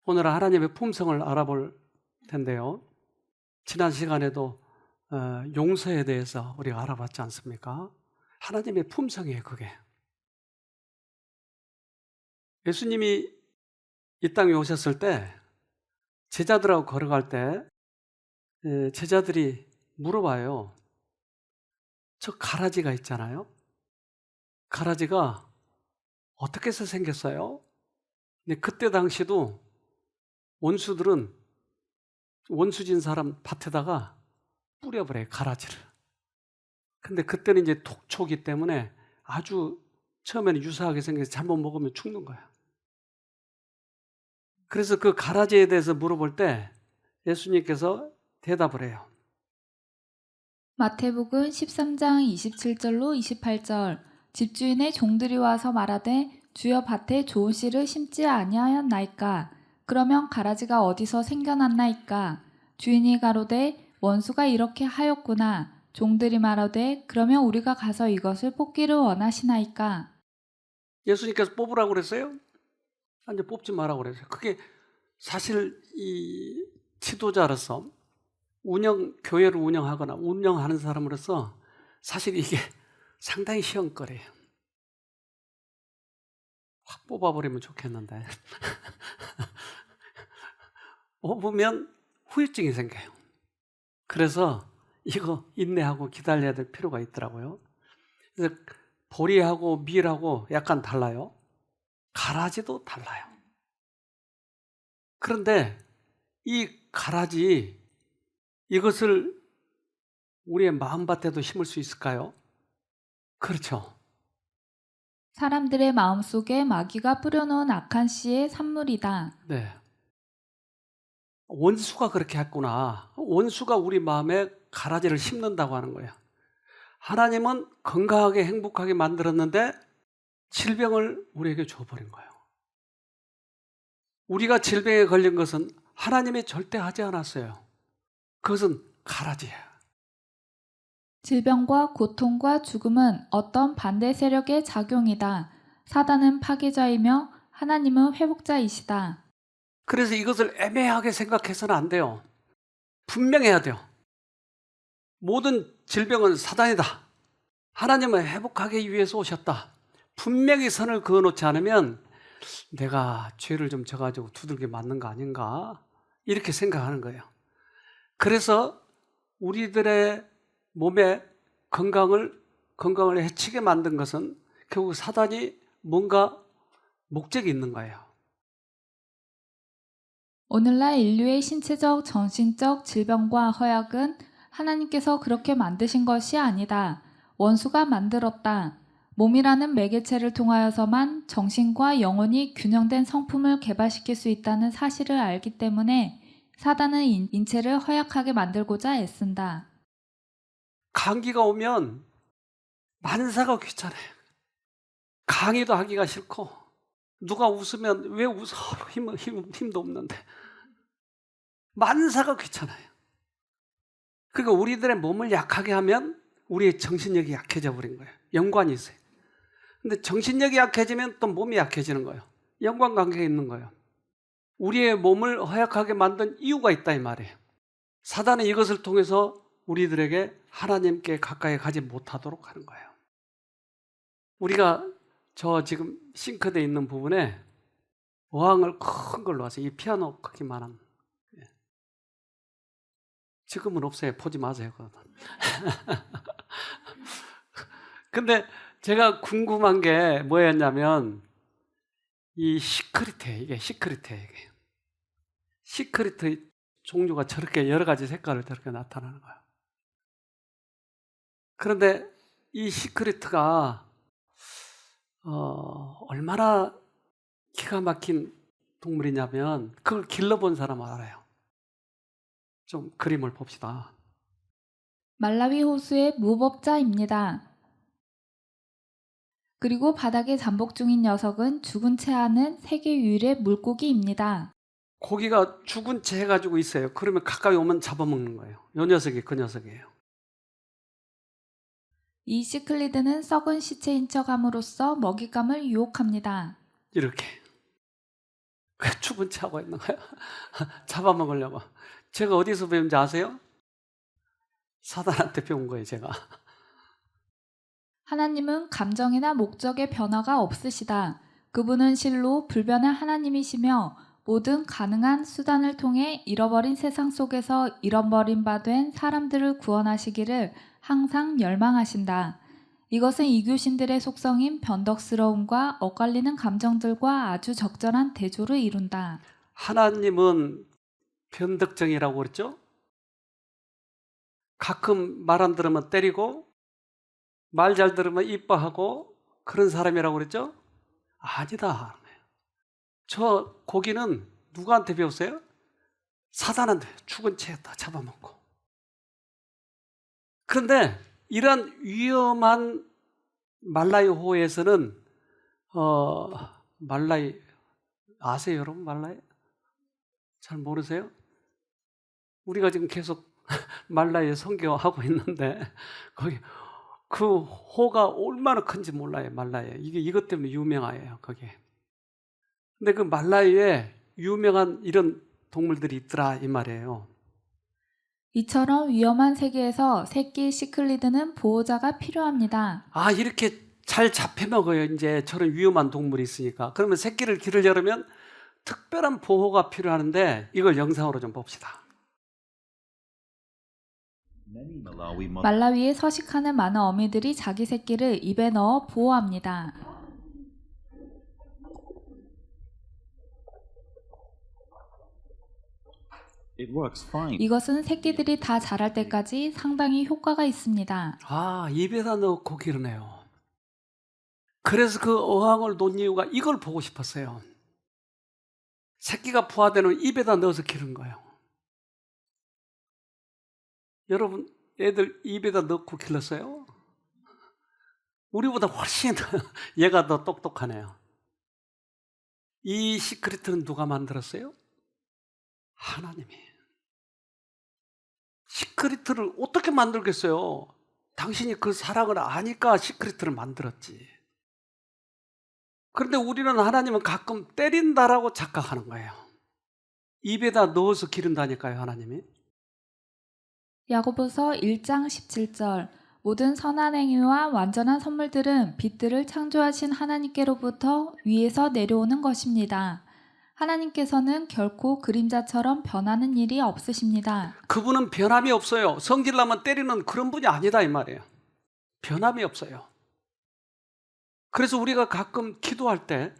오늘은 하나님의 품성을 알아볼 텐데요. 지난 시간에도 용서에 대해서 우리가 알아봤지 않습니까? 하나님의 품성이에요, 그게. 예수님이 이 땅에 오셨을 때 제자들하고 걸어갈 때 제자들이 물어봐요. 저 가라지가 있잖아요. 가라지가 어떻게 해서 생겼어요? 근데 그때 당시도 원수들은 원수진 사람 밭에다가 뿌려버려요, 가라지를. 근데 그때는 이제 독초기 때문에 아주 처음에는 유사하게 생겨서 잘못 먹으면 죽는 거야. 그래서 그 가라지에 대해서 물어볼 때 예수님께서 대답을 해요. 마태복음 13장 27절로 28절. 집주인의 종들이 와서 말하되 주여 밭에 좋은 씨를 심지 아니하였나이까? 그러면 가라지가 어디서 생겨났나이까? 주인이 가로되 원수가 이렇게 하였구나. 종들이 말하되 그러면 우리가 가서 이것을 뽑기를 원하시나이까? 예수님께서 뽑으라고 그랬어요? 아니, 뽑지 말라고 그랬어요. 그게 사실 이 지도자로서 교회를 운영하거나 운영하는 사람으로서 사실 이게 상당히 쉬운 거래요. 확 뽑아버리면 좋겠는데 뽑으면 후유증이 생겨요. 그래서 이거 인내하고 기다려야 될 필요가 있더라고요. 그래서 보리하고 밀하고 약간 달라요. 가라지도 달라요. 그런데 이 가라지, 이것을 우리의 마음밭에도 심을 수 있을까요? 그렇죠. 사람들의 마음속에 마귀가 뿌려놓은 악한 씨의 산물이다. 네. 원수가 그렇게 했구나. 원수가 우리 마음에 가라지를 심는다고 하는 거예요. 하나님은 건강하게 행복하게 만들었는데 질병을 우리에게 줘버린 거예요. 우리가 질병에 걸린 것은 하나님이 절대 하지 않았어요. 그것은 가라지예요. 질병과 고통과 죽음은 어떤 반대 세력의 작용이다. 사단은 파괴자이며 하나님은 회복자이시다. 그래서 이것을 애매하게 생각해서는 안 돼요. 분명해야 돼요. 모든 질병은 사단이다. 하나님은 회복하기 위해서 오셨다. 분명히 선을 그어놓지 않으면 내가 죄를 좀 져가지고 두들겨 맞는 거 아닌가? 이렇게 생각하는 거예요. 그래서 우리들의 몸의 건강을 해치게 만든 것은 결국 사단이 뭔가 목적이 있는 거예요. 오늘날 인류의 신체적, 정신적 질병과 허약은 하나님께서 그렇게 만드신 것이 아니다. 원수가 만들었다. 몸이라는 매개체를 통하여서만 정신과 영혼이 균형된 성품을 개발시킬 수 있다는 사실을 알기 때문에 사단은 인체를 허약하게 만들고자 애쓴다. 감기가 오면 만사가 귀찮아요. 강의도 하기가 싫고 누가 웃으면 왜 웃어? 힘도 없는데 만사가 귀찮아요. 그러니까 우리들의 몸을 약하게 하면 우리의 정신력이 약해져 버린 거예요. 연관이 있어요. 근데 정신력이 약해지면 또 몸이 약해지는 거예요. 연관관계가 있는 거예요. 우리의 몸을 허약하게 만든 이유가 있다 이 말이에요. 사단은 이것을 통해서 우리들에게 하나님께 가까이 가지 못하도록 하는 거예요. 우리가 저 지금 싱크대에 있는 부분에 어항을 큰 걸로 와서 이 피아노 크기만한, 지금은 없어요. 보지 마세요. 근데 제가 궁금한 게 뭐였냐면 이 시크릿이에요. 이게 시크릿이에요. 시크릿의 종류가 저렇게 여러 가지 색깔을 저렇게 나타나는 거예요. 그런데 이 시크릿가 얼마나 기가 막힌 동물이냐면 그걸 길러본 사람은 알아요. 좀 그림을 봅시다. 말라위 호수의 무법자입니다. 그리고 바닥에 잠복 중인 녀석은 죽은 채 하는 세계 유일의 물고기입니다. 고기가 죽은 채 해가지고 있어요. 그러면 가까이 오면 잡아먹는 거예요. 이 녀석이 그 녀석이에요. 이 시클리드는 썩은 시체인 척함으로써 먹잇감을 유혹합니다. 이렇게. 왜 죽은 채 하고 있는 거야? 잡아먹으려고. 제가 어디서 배운지 아세요? 사단한테 배운 거예요, 제가. 하나님은 감정이나 목적의 변화가 없으시다. 그분은 실로 불변의 하나님이시며 모든 가능한 수단을 통해 잃어버린 세상 속에서 잃어버린 바 된 사람들을 구원하시기를 항상 열망하신다. 이것은 이교신들의 속성인 변덕스러움과 엇갈리는 감정들과 아주 적절한 대조를 이룬다. 하나님은 변덕정이라고 그랬죠? 가끔 말 안 들으면 때리고 말 잘 들으면 이뻐하고 그런 사람이라고 그랬죠? 아니다. 저 고기는 누구한테 배웠어요? 사단한테 죽은 채 다 잡아먹고. 그런데 이러한 위험한 말라이호에서는 말라이 아세요, 여러분? 말라이? 잘 모르세요? 우리가 지금 계속 말라이 선교하고 있는데 거기 그 호가 얼마나 큰지 몰라요, 말라이. 이게 이것 때문에 유명해요, 거기에. 근데 그 말라이에 유명한 이런 동물들이 있더라 이 말이에요. 이처럼 위험한 세계에서 새끼 시클리드는 보호자가 필요합니다. 아, 이렇게 잘 잡혀먹어요, 이제 저런 위험한 동물이 있으니까. 그러면 새끼를 기르려면 특별한 보호가 필요하는데 이걸 영상으로 좀 봅시다. 말라위에 서식하는 많은 어미들이 자기 새끼를 입에 넣어 보호합니다. It works fine. 이것은 새끼들이 다 자랄 때까지 상당히 효과가 있습니다. 아, 입에다 넣고 기르네요. 그래서 그 어항을 놓은 이유가 이걸 보고 싶었어요. 새끼가 부화되는 입에다 넣어서 기른 거예요. 여러분, 애들 입에다 넣고 길렀어요? 우리보다 훨씬 얘가 더 똑똑하네요. 이 시크릿은 누가 만들었어요? 하나님이. 시크릿을 어떻게 만들겠어요? 당신이 그 사랑을 아니까 시크릿을 만들었지. 그런데 우리는 하나님은 가끔 때린다라고 착각하는 거예요. 입에다 넣어서 기른다니까요, 하나님이. 야고보서 1장 17절 모든 선한 행위와 완전한 선물들은 빛들을 창조하신 하나님께로부터 위에서 내려오는 것입니다. 하나님께서는 결코 그림자처럼 변하는 일이 없으십니다. 그분은 변함이 없어요. 성질나면 때리는 그런 분이 아니다 이 말이에요. 변함이 없어요. 그래서 우리가 가끔 기도할 때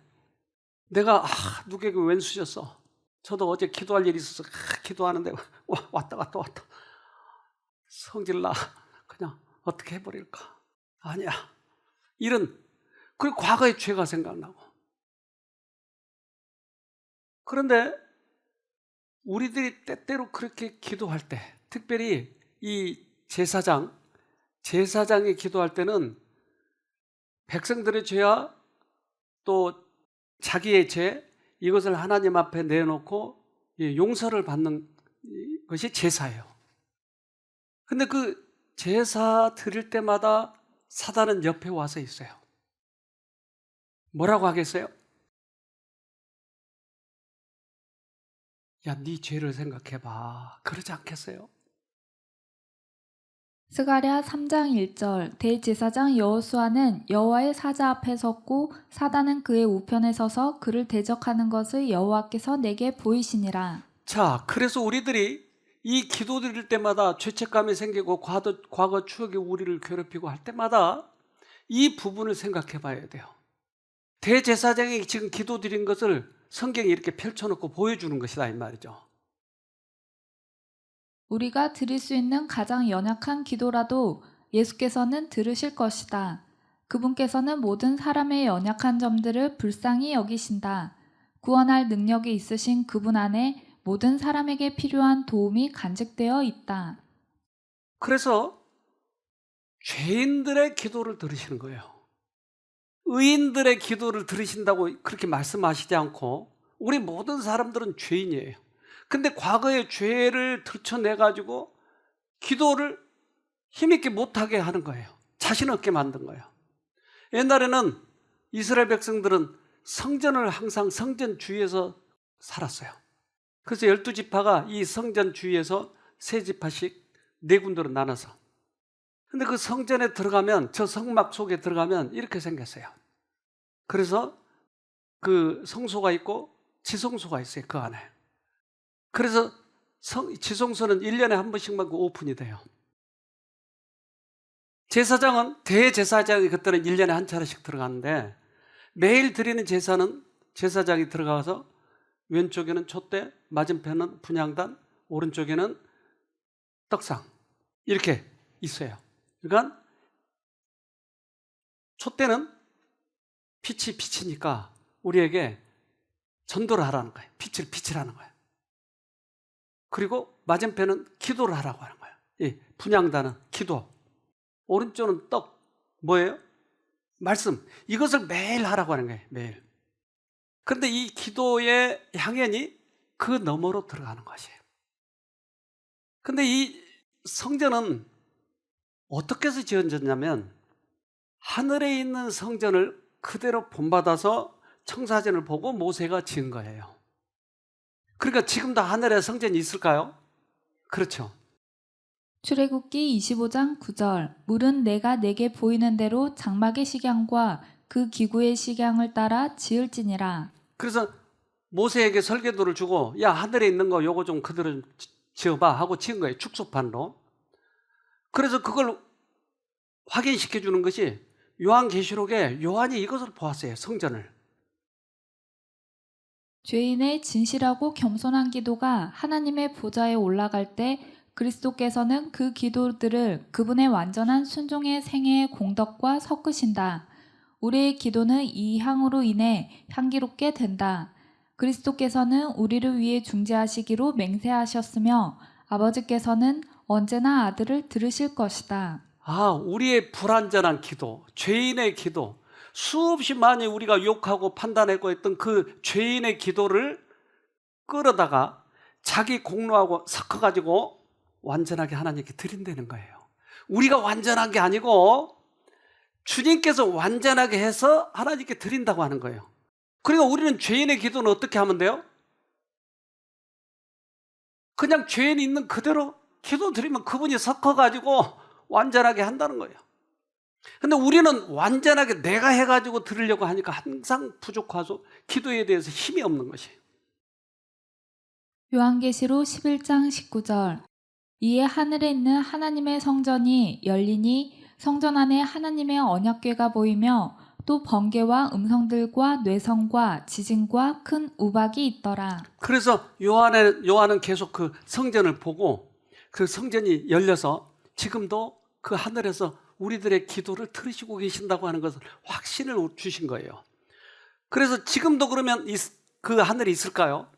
내가 누구에게 왼수셨어. 저도 어제 기도할 일이 있어서 기도하는데 왔다. 성질나 그냥 어떻게 해버릴까. 아니야. 그리고 과거의 죄가 생각나고. 그런데 우리들이 때때로 그렇게 기도할 때, 특별히 이 제사장이 기도할 때는 백성들의 죄와 또 자기의 죄, 이것을 하나님 앞에 내놓고 용서를 받는 것이 제사예요. 근데 그 제사 드릴 때마다 사단은 옆에 와서 있어요. 뭐라고 하겠어요? 야, 네 죄를 생각해봐. 그러지 않겠어요? 스가랴 3장 1절 대제사장 여호수아는 여호와의 사자 앞에 섰고 사단은 그의 우편에 서서 그를 대적하는 것을 여호와께서 내게 보이시니라. 자, 그래서 우리들이 이 기도 드릴 때마다 죄책감이 생기고 과거 추억이 우리를 괴롭히고 할 때마다 이 부분을 생각해 봐야 돼요. 대제사장이 지금 기도 드린 것을 성경에 이렇게 펼쳐놓고 보여주는 것이다 이 말이죠. 우리가 드릴 수 있는 가장 연약한 기도라도 예수께서는 들으실 것이다. 그분께서는 모든 사람의 연약한 점들을 불쌍히 여기신다. 구원할 능력이 있으신 그분 안에 모든 사람에게 필요한 도움이 간직되어 있다. 그래서 죄인들의 기도를 들으시는 거예요. 의인들의 기도를 들으신다고 그렇게 말씀하시지 않고 우리 모든 사람들은 죄인이에요. 근데 과거의 죄를 들춰내가지고 기도를 힘있게 못하게 하는 거예요. 자신 없게 만든 거예요. 옛날에는 이스라엘 백성들은 성전을 항상 성전 주위에서 살았어요. 그래서 12지파가 이 성전 주위에서 3지파씩 4군데로 나눠서, 근데 그 성전에 들어가면, 저 성막 속에 들어가면 이렇게 생겼어요. 그래서 그 성소가 있고 지성소가 있어요, 그 안에. 그래서 지성소는 1년에 한 번씩만 오픈이 돼요. 제사장은, 대제사장이 그때는 1년에 한 차례씩 들어가는데, 매일 드리는 제사는 제사장이 들어가서 왼쪽에는 촛대, 맞은편은 분향단, 오른쪽에는 떡상, 이렇게 있어요. 그러니까 촛대는 빛이니까 우리에게 전도를 하라는 거예요. 빛을 비치라는 거예요. 그리고 맞은편은 기도를 하라고 하는 거예요. 이 분향단은 기도, 오른쪽은 떡, 뭐예요? 말씀. 이것을 매일 하라고 하는 거예요. 매일. 그런데 이 기도의 향연이 그 너머로 들어가는 것이에요. 그런데 이 성전은 어떻게 해서 지어졌냐면, 하늘에 있는 성전을 그대로 본받아서 청사진을 보고 모세가 지은 거예요. 그러니까 지금도 하늘에 성전이 있을까요? 그렇죠. 출애굽기 25장 9절 물은 내가 내게 보이는 대로 장막의 식양과 그 기구의 식양을 따라 지을지니라. 그래서 모세에게 설계도를 주고, 야, 하늘에 있는 거 요거 좀 그대로 좀 지어봐 하고 지은 거예요. 축소판로. 그래서 그걸 확인시켜 주는 것이 요한계시록에 요한이 이것을 보았어요. 성전을. 죄인의 진실하고 겸손한 기도가 하나님의 보좌에 올라갈 때 그리스도께서는 그 기도들을 그분의 완전한 순종의 생애의 공덕과 섞으신다. 우리의 기도는 이 향으로 인해 향기롭게 된다. 그리스도께서는 우리를 위해 중재하시기로 맹세하셨으며 아버지께서는 언제나 아들을 들으실 것이다. 우리의 불완전한 기도, 죄인의 기도, 수없이 많이 우리가 욕하고 판단하고 했던 그 죄인의 기도를 끌어다가 자기 공로하고 섞어가지고 완전하게 하나님께 드린다는 거예요. 우리가 완전한 게 아니고 주님께서 완전하게 해서 하나님께 드린다고 하는 거예요. 그러니까 우리는 죄인의 기도는 어떻게 하면 돼요? 그냥 죄인 있는 그대로 기도 드리면 그분이 섞어가지고 완전하게 한다는 거예요. 근데 우리는 완전하게 내가 해가지고 드리려고 하니까 항상 부족하고 기도에 대해서 힘이 없는 것이에요. 요한계시록 11장 19절 이에 하늘에 있는 하나님의 성전이 열리니 성전 안에 하나님의 언약궤가 보이며 또 번개와 음성들과 뇌성과 지진과 큰 우박이 있더라. 그래서 요한은 계속 그 성전을 보고 그 성전이 열려서 지금도 그 하늘에서 우리들의 기도를 들으시고 계신다고 하는 것을 확신을 주신 거예요. 그래서 지금도 그러면 그 하늘이 있을까요?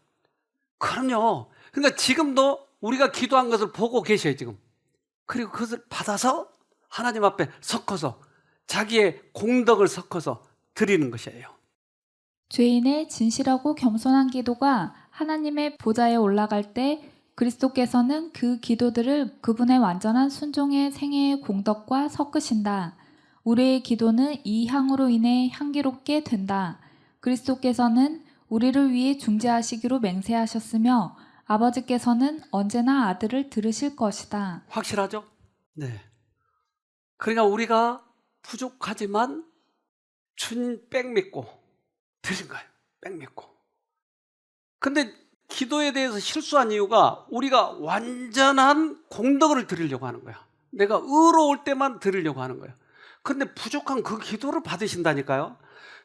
그럼요. 그러니까 지금도 우리가 기도한 것을 보고 계셔요, 지금. 그리고 그것을 받아서 하나님 앞에 섞어서 자기의 공덕을 섞어서 드리는 것이에요. 죄인의 진실하고 겸손한 기도가 하나님의 보좌에 올라갈 때 그리스도께서는 그 기도들을 그분의 완전한 순종의 생애의 공덕과 섞으신다. 우리의 기도는 이 향으로 인해 향기롭게 된다. 그리스도께서는 우리를 위해 중재하시기로 맹세하셨으며 아버지께서는 언제나 아들을 들으실 것이다. 확실하죠? 네. 그러니까 우리가 부족하지만 주님 백 믿고 드린 거예요. 백 믿고. 근데 기도에 대해서 실수한 이유가 우리가 완전한 공덕을 드리려고 하는 거야. 내가 의로울 때만 드리려고 하는 거예요. 그런데 부족한 그 기도를 받으신다니까요.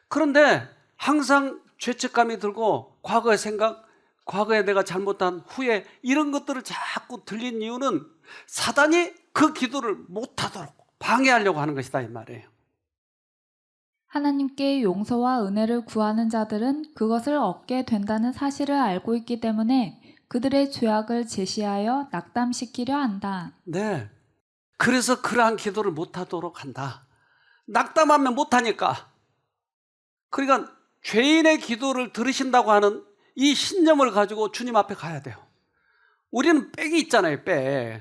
그런데 항상 죄책감이 들고 과거의 생각, 과거에 내가 잘못한 후회 이런 것들을 자꾸 들린 이유는 사단이 그 기도를 못하도록 방해하려고 하는 것이다 이 말이에요. 하나님께 용서와 은혜를 구하는 자들은 그것을 얻게 된다는 사실을 알고 있기 때문에 그들의 죄악을 제시하여 낙담시키려 한다. 네. 그래서 그러한 기도를 못하도록 한다. 낙담하면 못하니까. 그러니까 죄인의 기도를 들으신다고 하는 이 신념을 가지고 주님 앞에 가야 돼요. 우리는 빽이 있잖아요, 빽.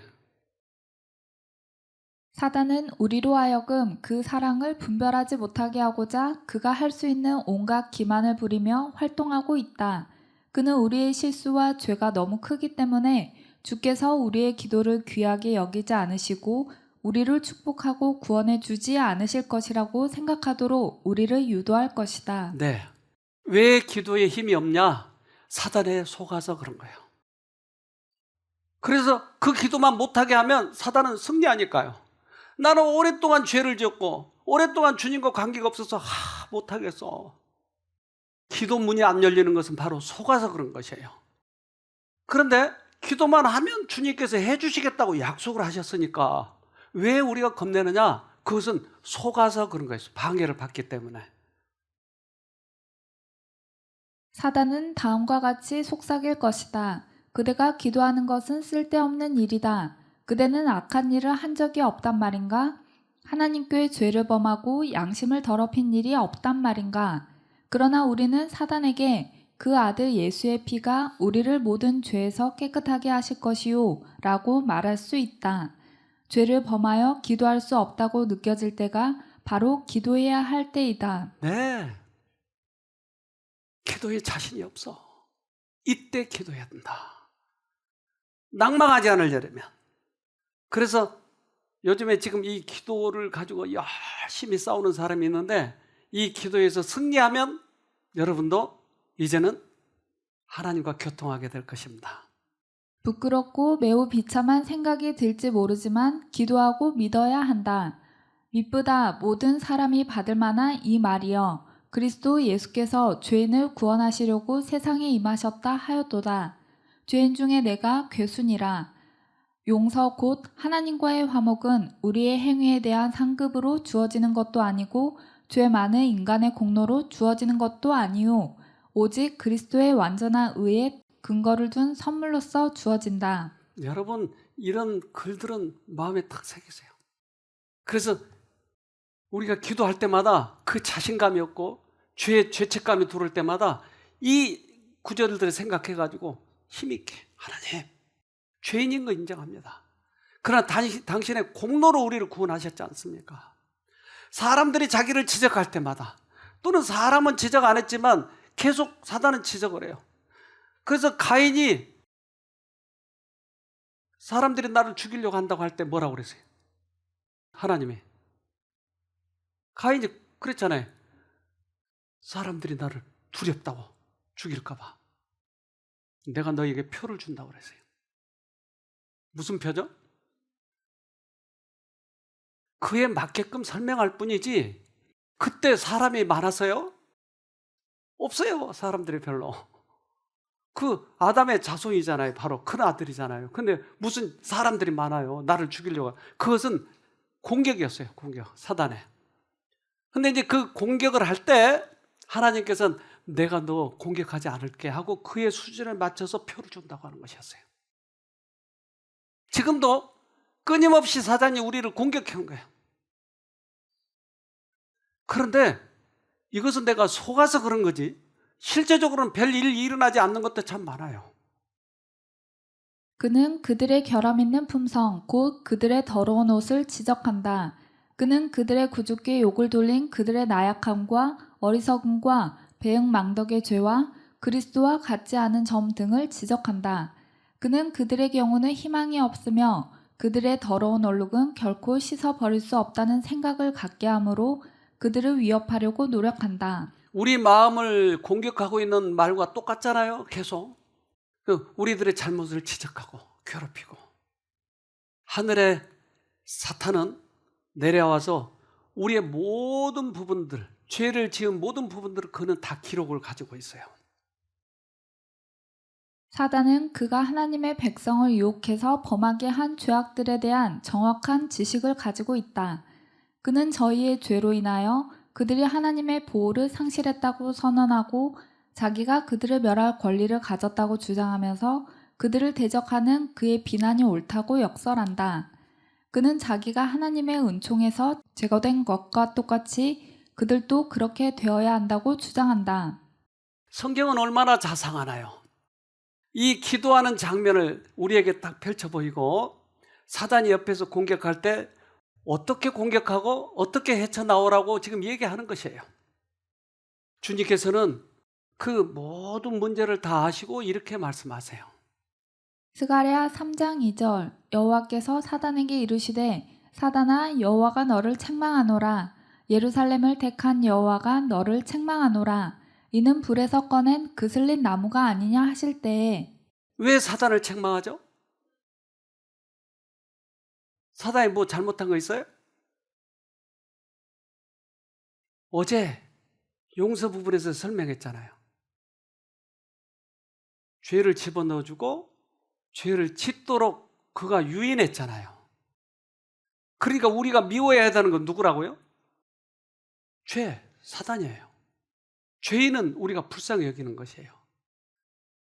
사단은 우리로 하여금 그 사랑을 분별하지 못하게 하고자 그가 할 수 있는 온갖 기만을 부리며 활동하고 있다. 그는 우리의 실수와 죄가 너무 크기 때문에 주께서 우리의 기도를 귀하게 여기지 않으시고 우리를 축복하고 구원해 주지 않으실 것이라고 생각하도록 우리를 유도할 것이다. 네. 왜 기도에 힘이 없냐? 사단에 속아서 그런 거예요. 그래서 그 기도만 못하게 하면 사단은 승리하니까요. 나는 오랫동안 죄를 지었고 오랫동안 주님과 관계가 없어서 못하겠어. 기도 문이 안 열리는 것은 바로 속아서 그런 것이에요. 그런데 기도만 하면 주님께서 해주시겠다고 약속을 하셨으니까 왜 우리가 겁내느냐? 그것은 속아서 그런 거예요. 방해를 받기 때문에. 사단은 다음과 같이 속삭일 것이다. 그대가 기도하는 것은 쓸데없는 일이다. 그대는 악한 일을 한 적이 없단 말인가? 하나님께 죄를 범하고 양심을 더럽힌 일이 없단 말인가? 그러나 우리는 사단에게 그 아들 예수의 피가 우리를 모든 죄에서 깨끗하게 하실 것이요 라고 말할 수 있다. 죄를 범하여 기도할 수 없다고 느껴질 때가 바로 기도해야 할 때이다. 네. 기도에 자신이 없어. 이때 기도해야 된다. 낭망하지 않으려면. 그래서 요즘에 지금 이 기도를 가지고 열심히 싸우는 사람이 있는데 이 기도에서 승리하면 여러분도 이제는 하나님과 교통하게 될 것입니다. 부끄럽고 매우 비참한 생각이 들지 모르지만 기도하고 믿어야 한다. 미쁘다 모든 사람이 받을 만한 이 말이여. 그리스도 예수께서 죄인을 구원하시려고 세상에 임하셨다 하였도다. 죄인 중에 내가 괴순이라. 용서 곧 하나님과의 화목은 우리의 행위에 대한 상급으로 주어지는 것도 아니고 죄 많은 인간의 공로로 주어지는 것도 아니요. 오직 그리스도의 완전한 의에 근거를 둔 선물로서 주어진다. 여러분 이런 글들은 마음에 딱 새기세요. 그래서 우리가 기도할 때마다 그 자신감이 없고 죄책감이 들어올 때마다 이 구절들을 생각해가지고 힘있게 하나님 죄인인 거 인정합니다. 그러나 당신의 공로로 우리를 구원하셨지 않습니까? 사람들이 자기를 지적할 때마다 또는 사람은 지적 안 했지만 계속 사단은 지적을 해요. 그래서 가인이 사람들이 나를 죽이려고 한다고 할 때 뭐라고 그랬어요? 하나님이 가인이 그랬잖아요. 사람들이 나를 두렵다고 죽일까 봐 내가 너에게 표를 준다고 그랬어요. 무슨 표죠? 그에 맞게끔 설명할 뿐이지 그때 사람이 많았어요? 없어요. 사람들이 별로. 그 아담의 자손이잖아요. 바로 큰 아들이잖아요. 근데 무슨 사람들이 많아요. 나를 죽이려고. 그것은 공격이었어요. 공격. 사단에. 근데 이제 그 공격을 할 때 하나님께서는 내가 너 공격하지 않을게 하고 그의 수준에 맞춰서 표를 준다고 하는 것이었어요. 지금도 끊임없이 사단이 우리를 공격한 거예요. 그런데 이것은 내가 속아서 그런 거지 실제적으로는 별 일이 일어나지 않는 것도 참 많아요. 그는 그들의 결함 있는 품성, 곧 그들의 더러운 옷을 지적한다. 그는 그들의 구주께 욕을 돌린 그들의 나약함과 어리석음과 배은망덕의 죄와 그리스도와 같지 않은 점 등을 지적한다. 그는 그들의 경우는 희망이 없으며 그들의 더러운 얼룩은 결코 씻어버릴 수 없다는 생각을 갖게 하므로 그들을 위협하려고 노력한다. 우리 마음을 공격하고 있는 말과 똑같잖아요. 계속 우리들의 잘못을 지적하고 괴롭히고 하늘의 사탄은 내려와서 우리의 모든 부분들 죄를 지은 모든 부분들을 그는 다 기록을 가지고 있어요. 사단은 그가 하나님의 백성을 유혹해서 범하게 한 죄악들에 대한 정확한 지식을 가지고 있다. 그는 저희의 죄로 인하여 그들이 하나님의 보호를 상실했다고 선언하고 자기가 그들을 멸할 권리를 가졌다고 주장하면서 그들을 대적하는 그의 비난이 옳다고 역설한다. 그는 자기가 하나님의 은총에서 제거된 것과 똑같이 그들도 그렇게 되어야 한다고 주장한다. 성경은 얼마나 자상하나요? 이 기도하는 장면을 우리에게 딱 펼쳐 보이고 사단이 옆에서 공격할 때 어떻게 공격하고 어떻게 헤쳐나오라고 지금 얘기하는 것이에요. 주님께서는 그 모든 문제를 다 아시고 이렇게 말씀하세요. 스가랴 3장 2절 여호와께서 사단에게 이르시되 사단아 여호와가 너를 책망하노라. 예루살렘을 택한 여호와가 너를 책망하노라. 이는 불에서 꺼낸 그슬린 나무가 아니냐 하실 때에. 왜 사단을 책망하죠? 사단이 뭐 잘못한 거 있어요? 어제 용서 부분에서 설명했잖아요. 죄를 집어넣어주고 죄를 짓도록 그가 유인했잖아요. 그러니까 우리가 미워해야 하는 건 누구라고요? 죄, 사단이에요. 죄인은 우리가 불쌍히 여기는 것이에요.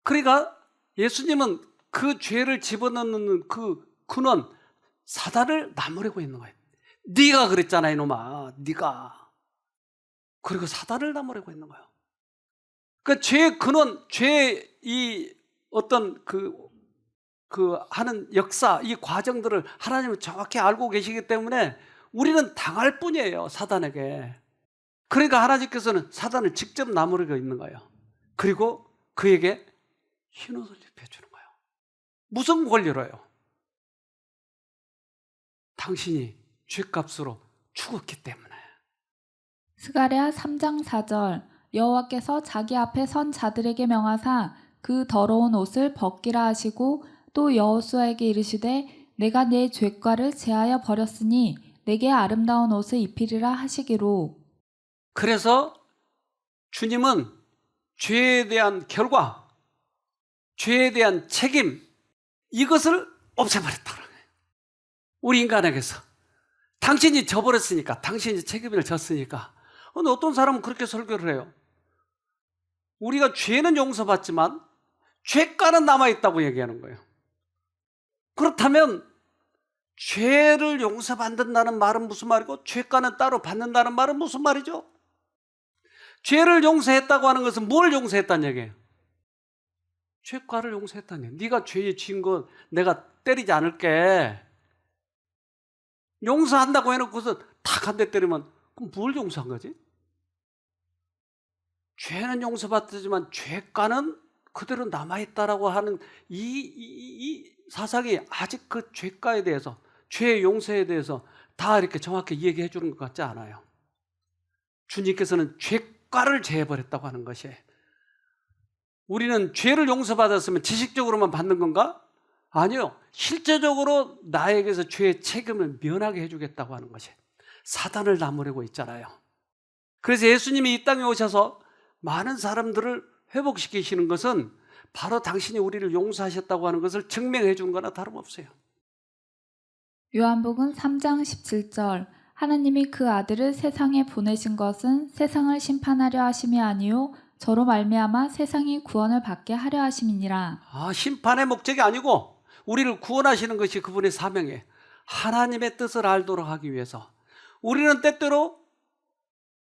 그러니까 예수님은 그 죄를 집어넣는 그 근원 사단을 나무래고 있는 거예요. 네가 그랬잖아 이놈아, 네가. 그리고 사단을 나무래고 있는 거예요. 그러니까 죄의 근원, 죄의 이 어떤 그 하는 역사, 이 과정들을 하나님은 정확히 알고 계시기 때문에 우리는 당할 뿐이에요, 사단에게. 그러니까 하나님께서는 사단을 직접 나무르고 있는 거예요. 그리고 그에게 흰옷을 입혀주는 거예요. 무슨 권리로요? 당신이 죄값으로 죽었기 때문에. 스가랴 3장 4절 여호와께서 자기 앞에 선 자들에게 명하사 그 더러운 옷을 벗기라 하시고 또 여호수아에게 이르시되 내가 내 죄과를 제하여 버렸으니 내게 아름다운 옷을 입히리라 하시기로. 그래서 주님은 죄에 대한 결과, 죄에 대한 책임, 이것을 없애버렸다는 거예요. 우리 인간에게서. 당신이 져버렸으니까, 당신이 책임을 졌으니까. 근데 어떤 사람은 그렇게 설교를 해요. 우리가 죄는 용서받지만 죄가는 남아있다고 얘기하는 거예요. 그렇다면 죄를 용서받는다는 말은 무슨 말이고 죄가는 따로 받는다는 말은 무슨 말이죠? 죄를 용서했다고 하는 것은 뭘 용서했다는 얘기예요? 죄가를 용서했다는 얘기예요. 네가 죄에 지은 거 내가 때리지 않을게. 용서한다고 해놓고서 탁 한 대 때리면 그럼 뭘 용서한 거지? 죄는 용서받지만 죄가는 그대로 남아있다라고 하는 이 사상이 아직 그 죄가에 대해서, 죄의 용서에 대해서 다 이렇게 정확히 얘기해 주는 것 같지 않아요. 주님께서는 죄가를 제해버렸다고 하는 것이에요. 우리는 죄를 용서받았으면 지식적으로만 받는 건가? 아니요. 실제적으로 나에게서 죄의 책임을 면하게 해주겠다고 하는 것이에요. 사단을 나무래고 있잖아요. 그래서 예수님이 이 땅에 오셔서 많은 사람들을 회복시키시는 것은 바로 당신이 우리를 용서하셨다고 하는 것을 증명해 주는 거나 다름없어요. 요한복음 3장 17절 하나님이 그 아들을 세상에 보내신 것은 세상을 심판하려 하심이 아니요 저로 말미암아 세상이 구원을 받게 하려 하심이니라. 심판의 목적이 아니고 우리를 구원하시는 것이 그분의 사명이에요. 하나님의 뜻을 알도록 하기 위해서. 우리는 때때로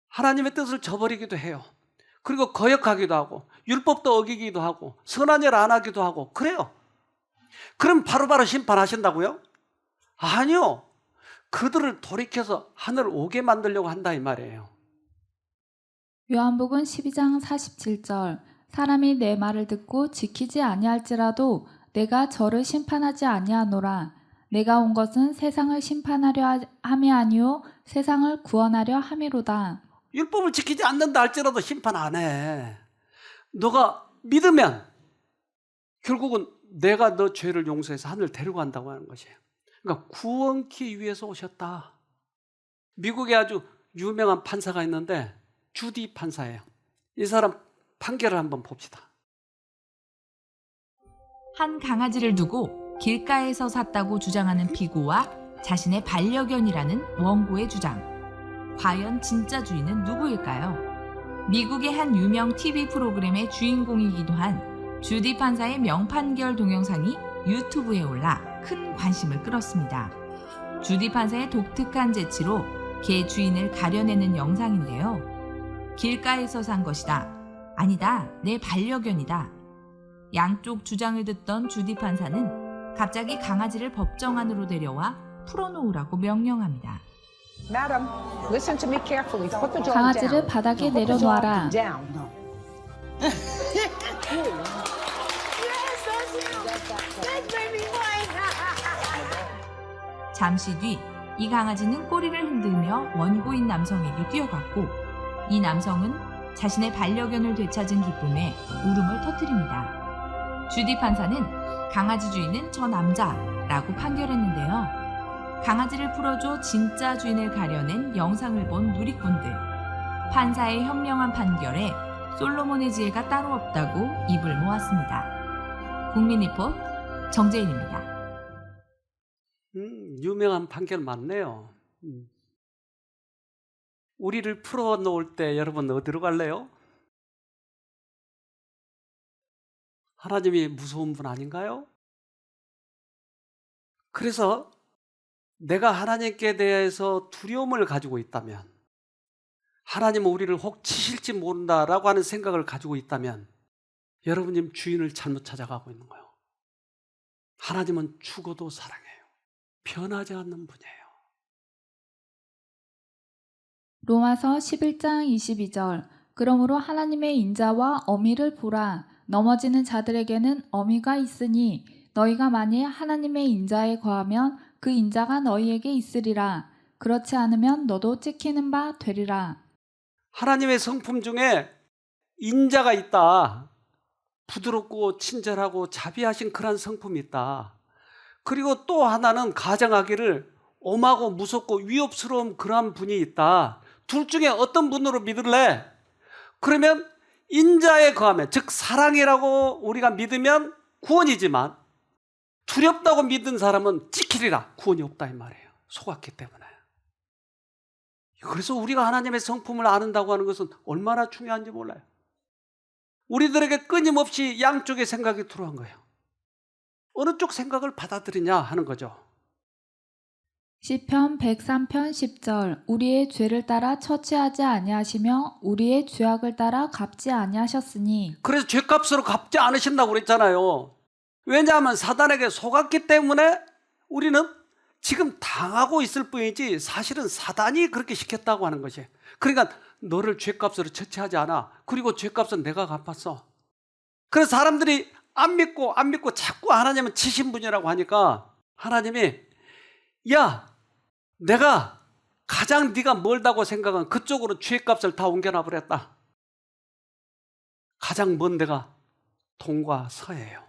하나님의 뜻을 저버리기도 해요. 그리고 거역하기도 하고 율법도 어기기도 하고 선한 일 안 하기도 하고 그래요. 그럼 바로바로 심판하신다고요? 아니요. 그들을 돌이켜서 하늘 오게 만들려고 한다 이 말이에요. 요한복음 12장 47절 사람이 내 말을 듣고 지키지 아니할지라도 내가 저를 심판하지 아니하노라. 내가 온 것은 세상을 심판하려 함이 아니요 세상을 구원하려 함이로다. 율법을 지키지 않는다 할지라도 심판 안 해. 너가 믿으면 결국은 내가 너 죄를 용서해서 하늘 데리고 간다고 하는 것이에요. 그러니까 구원기 위해서 오셨다. 미국에 아주 유명한 판사가 있는데 주디 판사예요. 이 사람 판결을 한번 봅시다. 한 강아지를 두고 길가에서 샀다고 주장하는 피고와 자신의 반려견이라는 원고의 주장. 과연 진짜 주인은 누구일까요? 미국의 한 유명 TV 프로그램의 주인공이기도 한 주디 판사의 명판결 동영상이 유튜브에 올라 큰 관심을 끌었습니다. 주디 판사의 독특한 재치로 개 주인을 가려내는 영상인데요. 길가에서 산 것이다. 아니다, 내 반려견이다. 양쪽 주장을 듣던 주디 판사는 갑자기 강아지를 법정 안으로 데려와 풀어놓으라고 명령합니다. 강아지를 바닥에 내려놓아라. 잠시 뒤 이 강아지는 꼬리를 흔들며 원고인 남성에게 뛰어갔고 이 남성은 자신의 반려견을 되찾은 기쁨에 울음을 터뜨립니다. 주디 판사는 강아지 주인은 저 남자라고 판결했는데요. 강아지를 풀어줘 진짜 주인을 가려낸 영상을 본 누리꾼들. 판사의 현명한 판결에 솔로몬의 지혜가 따로 없다고 입을 모았습니다. 국민 리포트 정재인입니다. 유명한 판결 맞네요. 우리를 풀어놓을 때 여러분 어디로 갈래요? 하나님이 무서운 분 아닌가요? 그래서 내가 하나님께 대해서 두려움을 가지고 있다면, 하나님은 우리를 혹 치실지 모른다라고 하는 생각을 가지고 있다면 여러분님 주인을 잘못 찾아가고 있는 거예요. 하나님은 죽어도 사랑해요. 변하지 않는 분이에요. 로마서 11장 22절. 그러므로 하나님의 인자와 어미를 보라. 넘어지는 자들에게는 어미가 있으니 너희가 만일 하나님의 인자에 거하면 그 인자가 너희에게 있으리라. 그렇지 않으면 너도 찍히는 바 되리라. 하나님의 성품 중에 인자가 있다. 부드럽고 친절하고 자비하신 그런 성품이 있다. 그리고 또 하나는 가정하기를 엄하고 무섭고 위협스러운 그러한 분이 있다. 둘 중에 어떤 분으로 믿을래? 그러면 인자에 거하면, 즉 사랑이라고 우리가 믿으면 구원이지만 두렵다고 믿은 사람은 찍히리라. 구원이 없다 이 말이에요. 속았기 때문에. 그래서 우리가 하나님의 성품을 아는다고 하는 것은 얼마나 중요한지 몰라요. 우리들에게 끊임없이 양쪽의 생각이 들어온 거예요. 어느 쪽 생각을 받아들이냐 하는 거죠. 시편 103편 10절. 우리의 죄를 따라 처치하지 아니하시며 우리의 죄악을 따라 갚지 아니하셨으니. 그래서 죄값으로 갚지 않으신다고 그랬잖아요. 왜냐하면 사단에게 속았기 때문에 우리는 지금 당하고 있을 뿐이지 사실은 사단이 그렇게 시켰다고 하는 것이. 그러니까 너를 죄값으로 처치하지 않아. 그리고 죄값은 내가 갚았어. 그래서 사람들이 안 믿고 자꾸 하나님은 치신 분이라고 하니까 하나님이 야, 내가 가장 네가 멀다고 생각한 그쪽으로 죄값을 다 옮겨놔 버렸다. 가장 먼 데가 동과 서예요.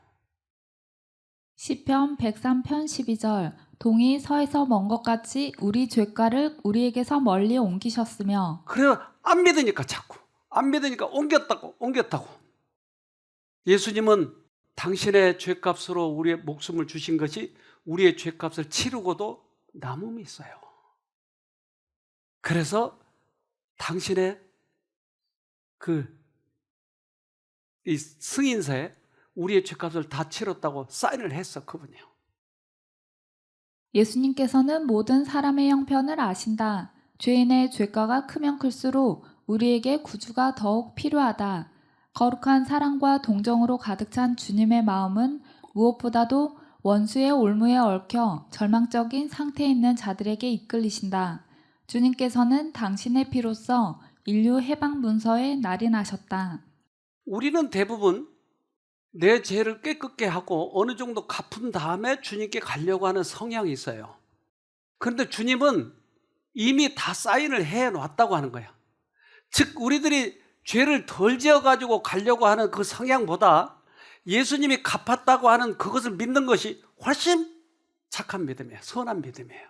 시편 103편 12절. 동이 서에서 먼 것 같이 우리 죄가를 우리에게서 멀리 옮기셨으며. 그래 안 믿으니까 자꾸 안 믿으니까 옮겼다고. 예수님은 당신의 죄값으로 우리의 목숨을 주신 것이 우리의 죄값을 치르고도 남음이 있어요. 그래서 당신의 이 승인서에 우리의 죄값을 다 치렀다고 사인을 했어, 그분이요. 예수님께서는 모든 사람의 형편을 아신다. 죄인의 죄가가 크면 클수록 우리에게 구주가 더욱 필요하다. 거룩한 사랑과 동정으로 가득 찬 주님의 마음은 무엇보다도 원수의 올무에 얽혀 절망적인 상태에 있는 자들에게 이끌리신다. 주님께서는 당신의 피로써 인류 해방 문서에 날인하셨다. 우리는 대부분 내 죄를 깨끗게 하고 어느 정도 갚은 다음에 주님께 가려고 하는 성향이 있어요. 그런데 주님은 이미 다 사인을 해놨다고 하는 거야. 즉 우리들이 죄를 덜 지어가지고 가려고 하는 그 성향보다 예수님이 갚았다고 하는 그것을 믿는 것이 훨씬 착한 믿음이에요. 선한 믿음이에요.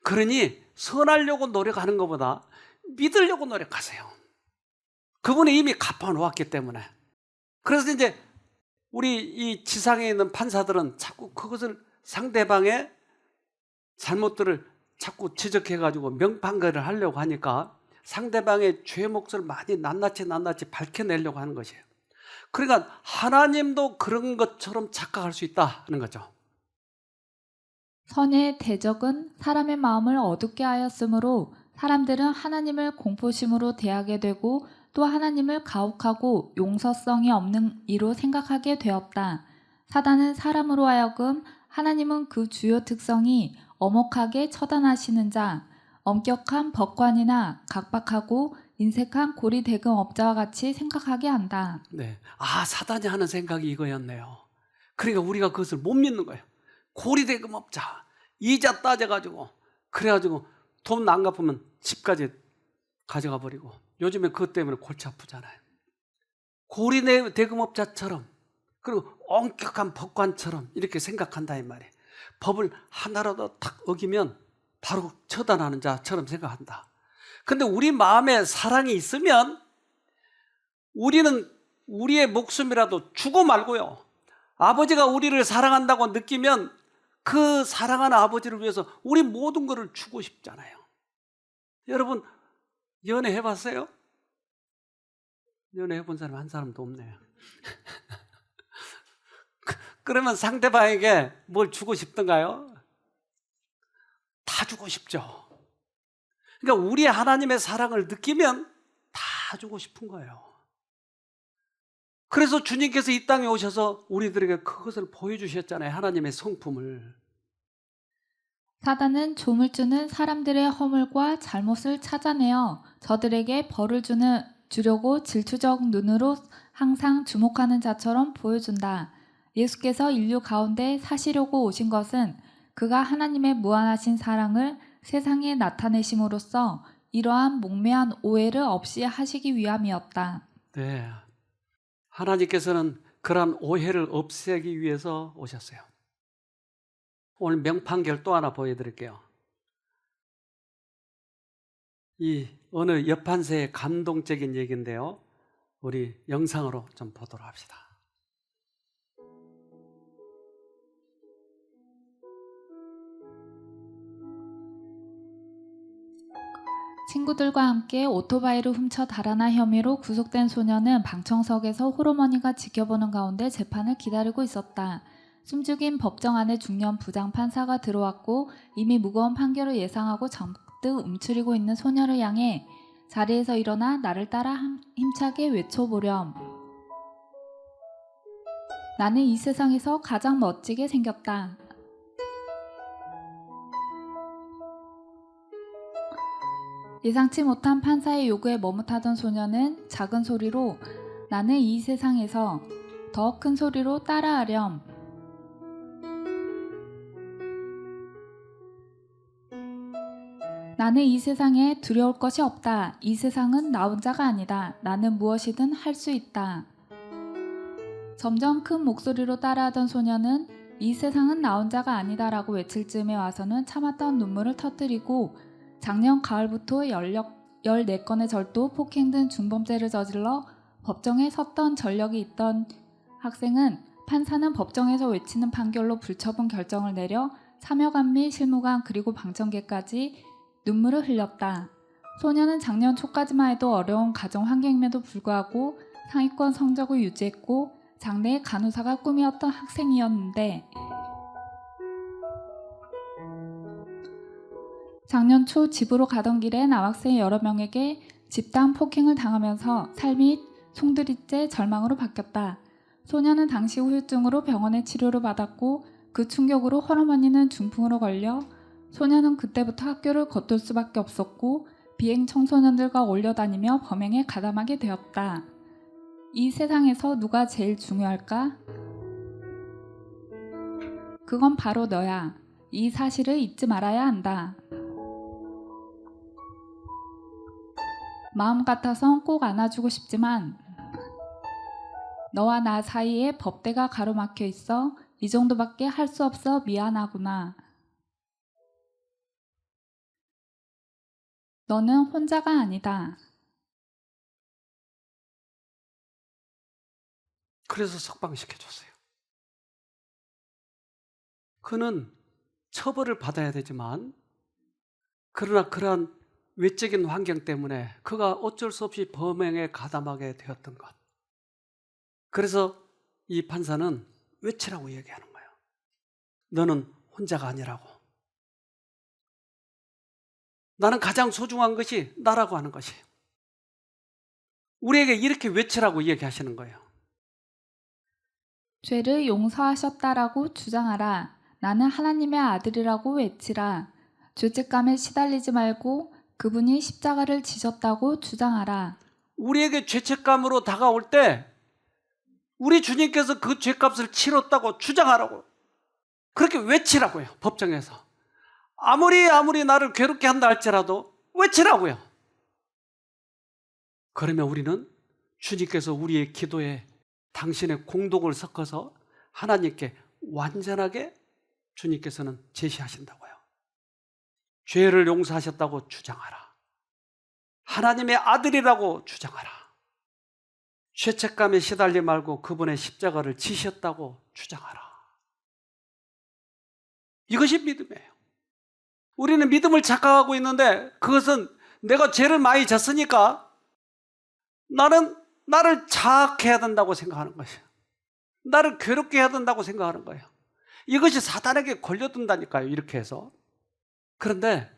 그러니 선하려고 노력하는 것보다 믿으려고 노력하세요. 그분이 이미 갚아놓았기 때문에. 그래서 이제 우리 이 지상에 있는 판사들은 자꾸 그것을 상대방의 잘못들을 자꾸 지적해가지고 명판결을 하려고 하니까 상대방의 죄 몫을 많이 낱낱이 밝혀내려고 하는 것이에요. 그러니까 하나님도 그런 것처럼 착각할 수 있다 하는 거죠. 선의 대적은 사람의 마음을 어둡게 하였으므로 사람들은 하나님을 공포심으로 대하게 되고 또 하나님을 가혹하고 용서성이 없는 이로 생각하게 되었다. 사단은 사람으로 하여금 하나님은 그 주요 특성이 엄혹하게 처단하시는 자, 엄격한 법관이나 각박하고 인색한 고리 대금업자와 같이 생각하게 한다. 네. 사단이 하는 생각이 이거였네요. 그러니까 우리가 그것을 못 믿는 거예요. 고리대금업자, 이자 따져가지고, 그래가지고 돈 안 갚으면 집까지 가져가 버리고, 요즘에 그것 때문에 골치 아프잖아요. 고리대금업자처럼, 그리고 엄격한 법관처럼 이렇게 생각한다 이 말이에요. 법을 하나라도 탁 어기면 바로 처단하는 자처럼 생각한다. 근데 우리 마음에 사랑이 있으면 우리는 우리의 목숨이라도 주고 말고요. 아버지가 우리를 사랑한다고 느끼면 그 사랑하는 아버지를 위해서 우리 모든 것을 주고 싶잖아요. 여러분 연애 해봤어요? 연애 해본 사람 한 사람도 없네요. 그러면 상대방에게 뭘 주고 싶던가요? 다 주고 싶죠. 그러니까 우리 하나님의 사랑을 느끼면 다 주고 싶은 거예요. 그래서 주님께서 이 땅에 오셔서 우리들에게 그것을 보여주셨잖아요. 하나님의 성품을. 사단은 조물주는 사람들의 허물과 잘못을 찾아내어 저들에게 벌을 주려고 질투적 눈으로 항상 주목하는 자처럼 보여준다. 예수께서 인류 가운데 사시려고 오신 것은 그가 하나님의 무한하신 사랑을 세상에 나타내심으로써 이러한 목매한 오해를 없이 하시기 위함이었다. 네. 하나님께서는 그런 오해를 없애기 위해서 오셨어요. 오늘 명판결 또 하나 보여드릴게요. 이 어느 옆한세의 감동적인 얘기인데요. 우리 영상으로 좀 보도록 합시다. 친구들과 함께 오토바이를 훔쳐 달아나 혐의로 구속된 소녀는 방청석에서 홀어머니가 지켜보는 가운데 재판을 기다리고 있었다. 숨죽인 법정 안에 중년 부장 판사가 들어왔고 이미 무거운 판결을 예상하고 잔뜩 움츠리고 있는 소녀를 향해 자리에서 일어나 나를 따라 힘차게 외쳐보렴. 나는 이 세상에서 가장 멋지게 생겼다. 예상치 못한 판사의 요구에 머뭇하던 소녀는 작은 소리로 나는 이 세상에서 더 큰 소리로 따라하렴. 나는 이 세상에 두려울 것이 없다. 이 세상은 나 혼자가 아니다. 나는 무엇이든 할 수 있다. 점점 큰 목소리로 따라하던 소녀는 이 세상은 나 혼자가 아니다라고 외칠 즈음에 와서는 참았던 눈물을 터뜨리고 작년 가을부터 14건의 절도, 폭행 등 중범죄를 저질러 법정에 섰던 전력이 있던 학생은 판사는 법정에서 외치는 판결로 불처분 결정을 내려 참여관 및 실무관 그리고 방청객까지 눈물을 흘렸다. 소녀는 작년 초까지만 해도 어려운 가정 환경임에도 불구하고 상위권 성적을 유지했고 장래의 간호사가 꿈이었던 학생이었는데 작년 초 집으로 가던 길에 남학생 여러 명에게 집단 폭행을 당하면서 삶이 송두리째 절망으로 바뀌었다. 소녀는 당시 후유증으로 병원에 치료를 받았고 그 충격으로 홀어머니는 중풍으로 걸려 소녀는 그때부터 학교를 겉돌 수밖에 없었고 비행 청소년들과 올려다니며 범행에 가담하게 되었다. 이 세상에서 누가 제일 중요할까? 그건 바로 너야. 이 사실을 잊지 말아야 한다. 마음 같아선 꼭 안아주고 싶지만 너와 나 사이에 법대가 가로막혀 있어 이 정도밖에 할 수 없어 미안하구나. 너는 혼자가 아니다. 그래서 석방시켜줬어요. 그는 처벌을 받아야 되지만 그러나 그러한 외적인 환경 때문에 그가 어쩔 수 없이 범행에 가담하게 되었던 것. 그래서 이 판사는 외치라고 얘기하는 거예요. 너는 혼자가 아니라고. 나는 가장 소중한 것이 나라고 하는 것이에요. 우리에게 이렇게 외치라고 얘기하시는 거예요. 죄를 용서하셨다라고 주장하라. 나는 하나님의 아들이라고 외치라. 죄책감에 시달리지 말고 그분이 십자가를 지셨다고 주장하라. 우리에게 죄책감으로 다가올 때 우리 주님께서 그 죄값을 치렀다고 주장하라고, 그렇게 외치라고요. 법정에서 아무리 나를 괴롭게 한다 할지라도 외치라고요. 그러면 우리는 주님께서 우리의 기도에 당신의 공덕을 섞어서 하나님께 완전하게 주님께서는 제시하신다고요. 죄를 용서하셨다고 주장하라. 하나님의 아들이라고 주장하라. 죄책감에 시달리지 말고 그분의 십자가를 지셨다고 주장하라. 이것이 믿음이에요. 우리는 믿음을 착각하고 있는데, 그것은 내가 죄를 많이 졌으니까 나를 자학해야 된다고 생각하는 것이에요. 나를 괴롭게 해야 된다고 생각하는 거예요. 이것이 사단에게 걸려든다니까요, 이렇게 해서. 그런데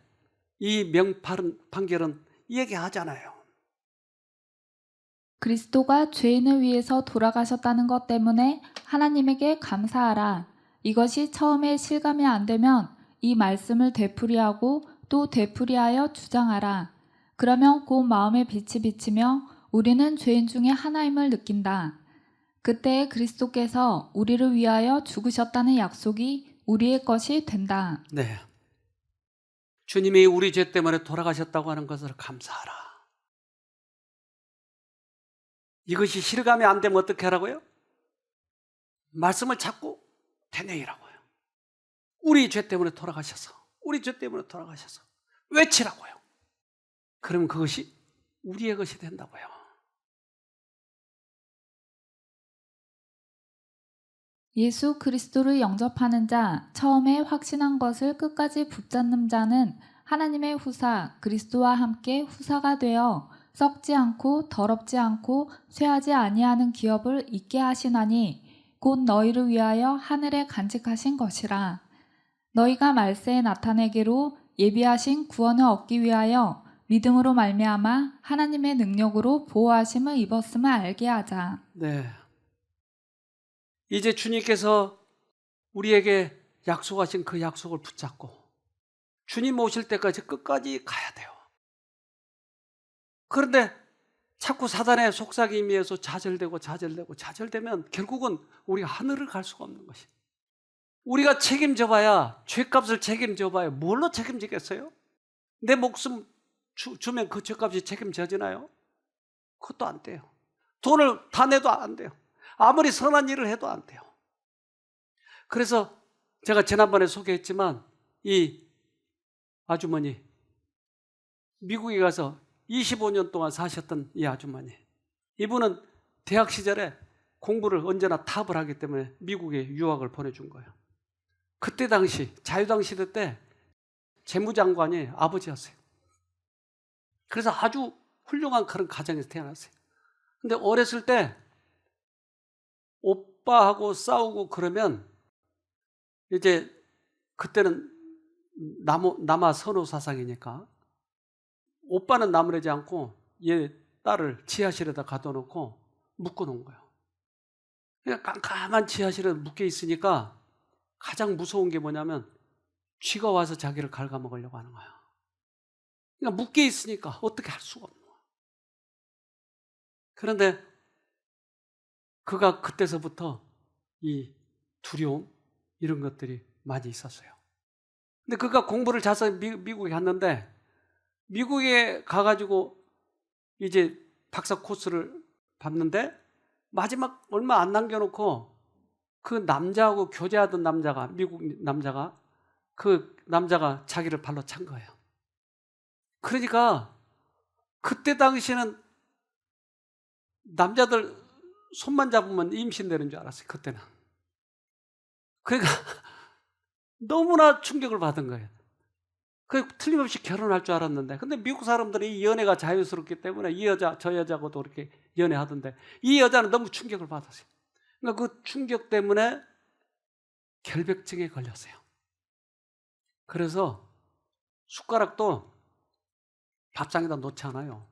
이 명판결은 얘기하잖아요. 그리스도가 죄인을 위해서 돌아가셨다는 것 때문에 하나님에게 감사하라. 이것이 처음에 실감이 안 되면 이 말씀을 되풀이하고 또 되풀이하여 주장하라. 그러면 곧 마음의 빛이 비치며 우리는 죄인 중에 하나임을 느낀다. 그때 그리스도께서 우리를 위하여 죽으셨다는 약속이 우리의 것이 된다. 네. 주님이 우리 죄 때문에 돌아가셨다고 하는 것을 감사하라. 이것이 실감이 안 되면 어떻게 하라고요? 말씀을 자꾸 되뇌이라고요. 우리 죄 때문에 돌아가셔서, 우리 죄 때문에 돌아가셔서 외치라고요. 그러면 그것이 우리의 것이 된다고요. 예수 그리스도를 영접하는 자, 처음에 확신한 것을 끝까지 붙잡는 자는 하나님의 후사 그리스도와 함께 후사가 되어 썩지 않고 더럽지 않고 쇠하지 아니하는 기업을 있게 하시나니 곧 너희를 위하여 하늘에 간직하신 것이라. 너희가 말세에 나타내기로 예비하신 구원을 얻기 위하여 믿음으로 말미암아 하나님의 능력으로 보호하심을 입었음을 알게 하자. 네. 이제 주님께서 우리에게 약속하신 그 약속을 붙잡고 주님 오실 때까지 끝까지 가야 돼요. 그런데 자꾸 사단의 속삭임에서 좌절되면 결국은 우리가 하늘을 갈 수가 없는 것이. 우리가 책임져봐야, 죄값을 책임져봐야 뭘로 책임지겠어요? 내 목숨 주면 그 죄값이 책임져지나요? 그것도 안 돼요. 돈을 다 내도 안 돼요. 아무리 선한 일을 해도 안 돼요. 그래서 제가 지난번에 소개했지만 이 아주머니, 미국에 가서 25년 동안 사셨던 이 아주머니, 이분은 대학 시절에 공부를 언제나 탑을 하기 때문에 미국에 유학을 보내준 거예요. 그때 당시 자유당 시대 때 재무장관이 아버지였어요. 그래서 아주 훌륭한 그런 가정에서 태어났어요. 근데 어렸을 때 오빠하고 싸우고 그러면 이제 그때는 남아 선호 사상이니까 오빠는 나무라지 않고 얘 딸을 지하실에다 가둬놓고 묶어놓은 거예요. 그러니까 깜깜한 지하실에 묶여 있으니까 가장 무서운 게 뭐냐면 쥐가 와서 자기를 갉아먹으려고 하는 거예요. 그러니까 묶여 있으니까 어떻게 할 수가 없는 거예요. 그런데 그가 그때서부터 이 두려움 이런 것들이 많이 있었어요. 근데 그가 공부를 잘해서 미국에 갔는데 미국에 가가지고 이제 박사 코스를 봤는데 마지막 얼마 안 남겨놓고 그 남자하고 교제하던 남자가, 미국 남자가, 그 남자가 자기를 발로 찬 거예요. 그러니까 그때 당시에는 남자들 손만 잡으면 임신되는 줄 알았어요. 그때는. 그러니까 너무나 충격을 받은 거예요. 그 틀림없이 결혼할 줄 알았는데, 근데 미국 사람들이 이 연애가 자유스럽기 때문에 이 여자 저 여자하고도 그렇게 연애하던데 이 여자는 너무 충격을 받았어요. 그러니까 그 충격 때문에 결벽증에 걸렸어요. 그래서 숟가락도 밥상에다 놓지 않아요.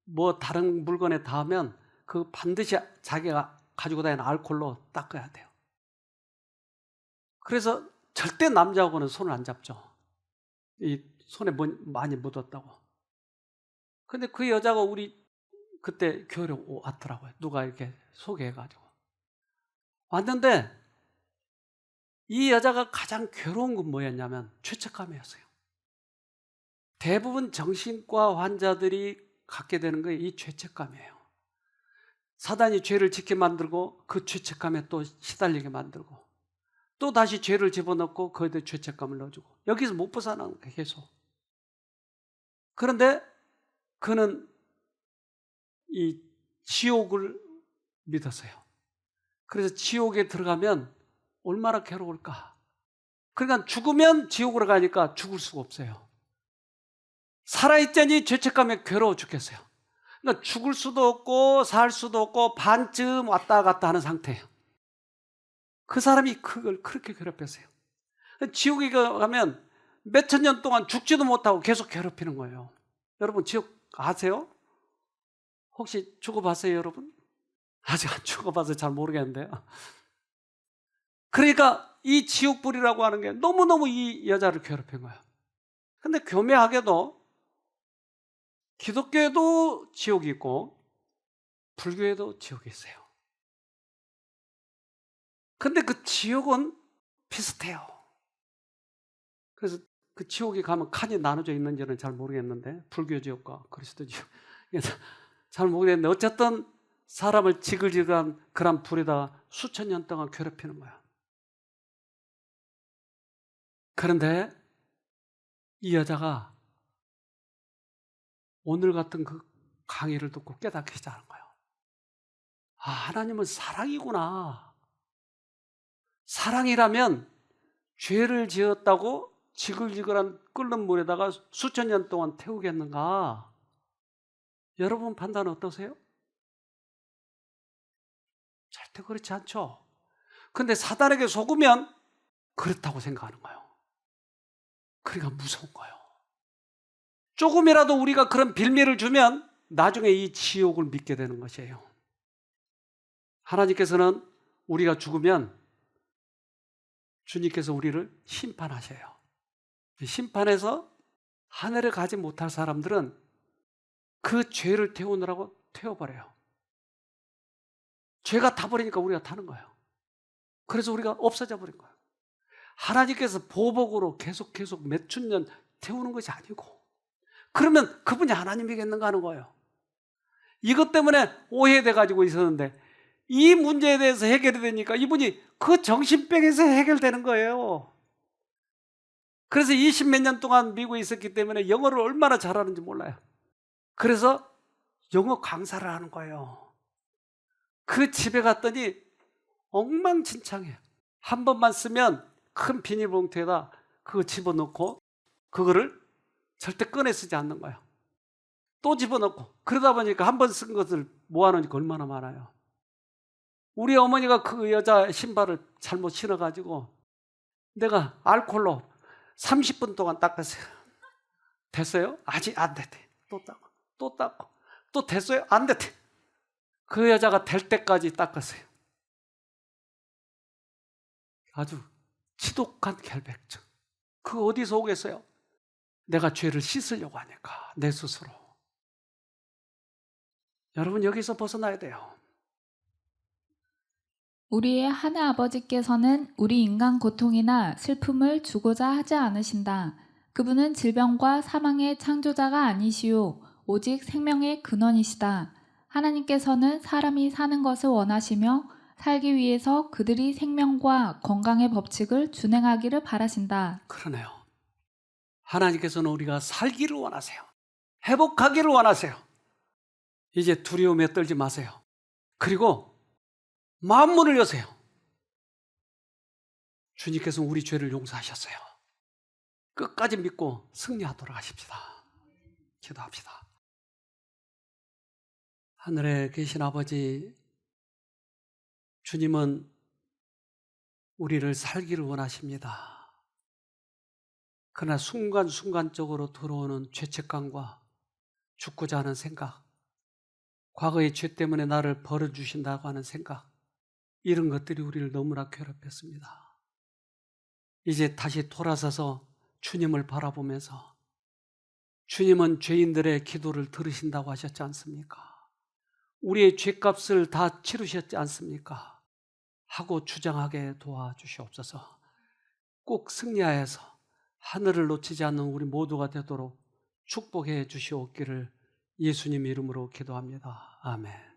뭐 다른 물건에 닿으면 그 반드시 자기가 가지고 다니는 알코올로 닦아야 돼요. 그래서 절대 남자하고는 손을 안 잡죠. 이 손에 많이 묻었다고. 근데 그 여자가 우리 그때 교회에 왔더라고요. 누가 이렇게 소개해가지고. 왔는데 이 여자가 가장 괴로운 건 뭐였냐면 죄책감이었어요. 대부분 정신과 환자들이 갖게 되는 게 이 죄책감이에요. 사단이 죄를 짓게 만들고 그 죄책감에 또 시달리게 만들고 또 다시 죄를 집어넣고 거기에 죄책감을 넣어주고 여기서 못 벗어나는 거예요. 계속. 그런데 그는 이 지옥을 믿었어요. 그래서 지옥에 들어가면 얼마나 괴로울까. 그러니까 죽으면 지옥으로 가니까 죽을 수가 없어요. 살아있자니 죄책감에 괴로워 죽겠어요. 그러니까 죽을 수도 없고 살 수도 없고 반쯤 왔다 갔다 하는 상태예요. 그 사람이 그걸 그렇게 괴롭혔어요. 지옥에 가면 몇천 년 동안 죽지도 못하고 계속 괴롭히는 거예요. 여러분 지옥 아세요? 혹시 죽어봤어요, 여러분? 아직 안 죽어봐서 잘 모르겠는데요. 그러니까 이 지옥불이라고 하는 게 너무너무 이 여자를 괴롭힌 거예요. 근데 교묘하게도 기독교에도 지옥이 있고 불교에도 지옥이 있어요. 근데 그 지옥은 비슷해요. 그래서 그 지옥에 가면 칸이 나눠져 있는지는 잘 모르겠는데 불교 지옥과 그리스도 지옥 잘 모르겠는데 어쨌든 사람을 지글지글한 그런 불에다가 수천 년 동안 괴롭히는 거야. 그런데 이 여자가 오늘 같은 그 강의를 듣고 깨닫기 시작하는 거예요. 아, 하나님은 사랑이구나. 사랑이라면 죄를 지었다고 지글지글한 끓는 물에다가 수천 년 동안 태우겠는가? 여러분 판단은 어떠세요? 절대 그렇지 않죠. 근데 사단에게 속으면 그렇다고 생각하는 거예요. 그러니까 무서운 거예요. 조금이라도 우리가 그런 빌미를 주면 나중에 이 지옥을 믿게 되는 것이에요. 하나님께서는 우리가 죽으면 주님께서 우리를 심판하셔요. 심판해서 하늘에 가지 못할 사람들은 그 죄를 태우느라고 태워버려요. 죄가 타버리니까 우리가 타는 거예요. 그래서 우리가 없어져 버린 거예요. 하나님께서 보복으로 계속 몇천 년 태우는 것이 아니고 그러면 그분이 하나님이겠는가 하는 거예요. 이것 때문에 오해돼 가지고 있었는데 이 문제에 대해서 해결이 되니까 이분이 그 정신병에서 해결되는 거예요. 그래서 20몇 년 동안 미국에 있었기 때문에 영어를 얼마나 잘하는지 몰라요. 그래서 영어 강사를 하는 거예요. 그 집에 갔더니 엉망진창해요. 한 번만 쓰면 큰 비닐봉투에다 그거 집어넣고 그거를 절대 꺼내 쓰지 않는 거예요. 또 집어넣고 그러다 보니까 한 번 쓴 것을 모아놓으니까 얼마나 많아요. 우리 어머니가 그 여자 신발을 잘못 신어가지고 내가 알코올로 30분 동안 닦았어요. 됐어요? 아직 안 됐대. 또 닦고 또 닦고 또 됐어요? 안 됐대. 그 여자가 될 때까지 닦았어요. 아주 지독한 결백증. 그거 어디서 오겠어요? 내가 죄를 씻으려고 하니까 내 스스로. 여러분 여기서 벗어나야 돼요. 우리의 하늘 아버지께서는 우리 인간 고통이나 슬픔을 주고자 하지 않으신다. 그분은 질병과 사망의 창조자가 아니시오. 오직 생명의 근원이시다. 하나님께서는 사람이 사는 것을 원하시며 살기 위해서 그들이 생명과 건강의 법칙을 준행하기를 바라신다. 그러네요. 하나님께서는 우리가 살기를 원하세요. 회복하기를 원하세요. 이제 두려움에 떨지 마세요. 그리고 마음문을 여세요. 주님께서 우리 죄를 용서하셨어요. 끝까지 믿고 승리하도록 하십시다. 기도합시다. 하늘에 계신 아버지, 주님은 우리를 살기를 원하십니다. 그러나 순간순간적으로 들어오는 죄책감과 죽고자 하는 생각, 과거의 죄 때문에 나를 벌어주신다고 하는 생각, 이런 것들이 우리를 너무나 괴롭혔습니다. 이제 다시 돌아서서 주님을 바라보면서 주님은 죄인들의 기도를 들으신다고 하셨지 않습니까? 우리의 죄값을 다 치르셨지 않습니까? 하고 주장하게 도와주시옵소서. 꼭 승리하여서 하늘을 놓치지 않는 우리 모두가 되도록 축복해 주시옵기를 예수님 이름으로 기도합니다. 아멘.